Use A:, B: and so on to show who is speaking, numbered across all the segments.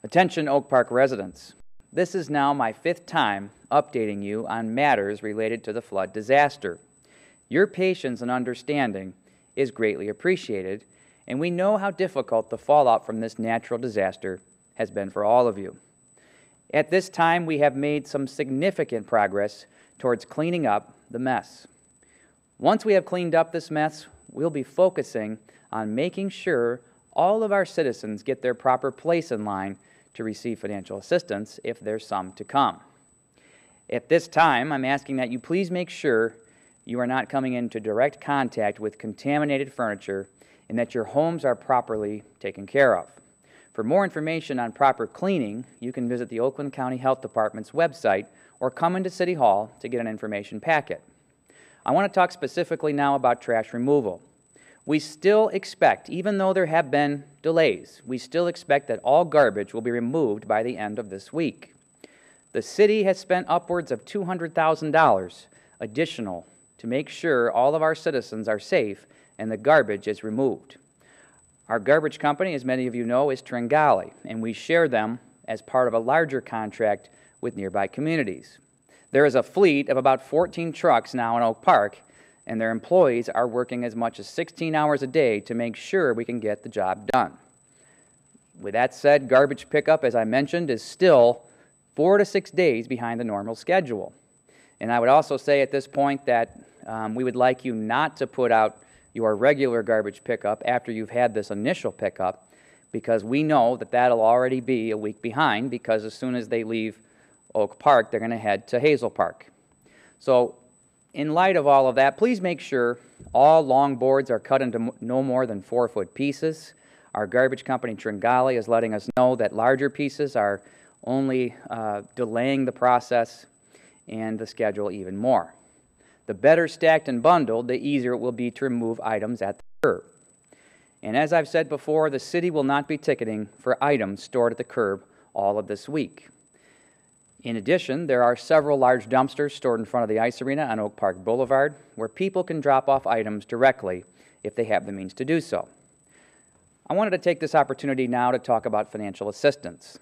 A: Attention Oak Park residents. This is now my 5th time updating you on matters related to the flood disaster. Your patience and understanding is greatly appreciated, and we know how difficult the fallout from this natural disaster has been for all of you. At this time, we have made some significant progress towards cleaning up the mess. Once we have cleaned up this mess, we'll be focusing on making sure all of our citizens get their proper place in line to receive financial assistance if there's some to come. At this time, I'm asking that you please make sure you are not coming into direct contact with contaminated furniture and that your homes are properly taken care of. For more information on proper cleaning, you can visit the Oakland County Health Department's website or come into City Hall to get an information packet. I want to talk specifically now about trash removal. We still expect, even though there have been delays, we still expect that all garbage will be removed by the end of this week. The city has spent upwards of $200,000 additional to make sure all of our citizens are safe and the garbage is removed. Our garbage company, as many of you know, is Tringali, and we share them as part of a larger contract with nearby communities. There is a fleet of about 14 trucks now in Oak Park, and their employees are working as much as 16 hours a day to make sure we can get the job done. With that said, garbage pickup, as I mentioned, is still 4 to 6 days behind the normal schedule. And I would also say at this point that we would like you not to put out your regular garbage pickup after you've had this initial pickup, because we know that that'll already be a week behind, because as soon as they leave Oak Park, they're going to head to Hazel Park. So in light of all of that, please make sure all long boards are cut into no more than 4-foot pieces. Our garbage company, Tringali, is letting us know that larger pieces are only delaying the process and the schedule even more. The better stacked and bundled, the easier it will be to remove items at the curb. And as I've said before, the city will not be ticketing for items stored at the curb all of this week. In addition, there are several large dumpsters stored in front of the ice arena on Oak Park Boulevard where people can drop off items directly if they have the means to do so. I wanted to take this opportunity now to talk about financial assistance.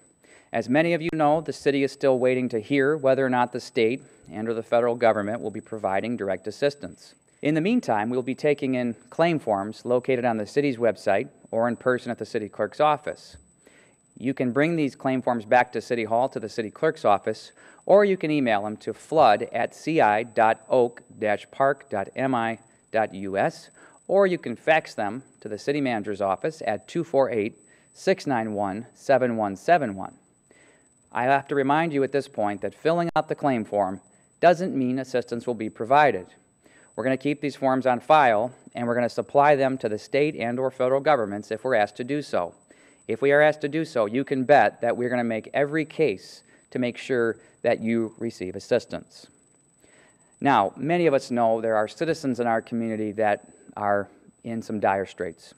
A: As many of you know, the city is still waiting to hear whether or not the state and or the federal government will be providing direct assistance. In the meantime, we'll be taking in claim forms located on the city's website or in person at the city clerk's office. You can bring these claim forms back to City Hall to the city clerk's office, or you can email them to flood@ci.oak-park.mi.us, or you can fax them to the city manager's office at 248-691-7171. I have to remind you at this point that filling out the claim form doesn't mean assistance will be provided. We're going to keep these forms on file, and we're going to supply them to the state and or federal governments if we're asked to do so. If we are asked to do so, you can bet that we're going to make every case to make sure that you receive assistance. Now, many of us know there are citizens in our community that are in some dire straits.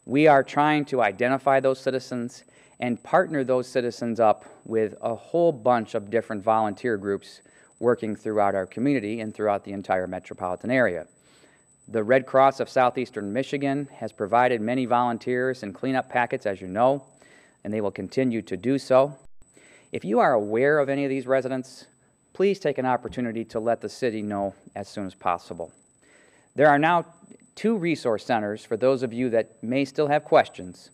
A: We are trying to identify those citizens and partner those citizens up with a whole bunch of different volunteer groups working throughout our community and throughout the entire metropolitan area. The Red Cross of Southeastern Michigan has provided many volunteers and cleanup packets, as you know, and they will continue to do so. If you are aware of any of these residents, please take an opportunity to let the city know as soon as possible. There are now 2 resource centers for those of you that may still have questions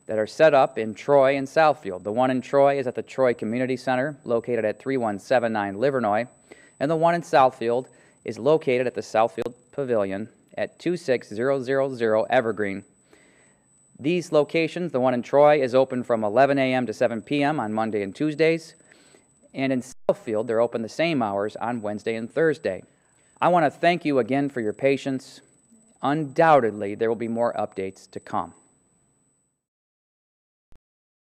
A: that are set up in Troy and Southfield. The one in Troy is at the Troy Community Center, located at 3179 Livernois, and the one in Southfield is located at the Southfield Pavilion at 26000 Evergreen. These locations, the one in Troy is open from 11 a.m. to 7 p.m. on Monday and Tuesdays, and in Southfield they're open the same hours on Wednesday and Thursday. I want to thank you again for your patience. Undoubtedly, there will be more updates to come.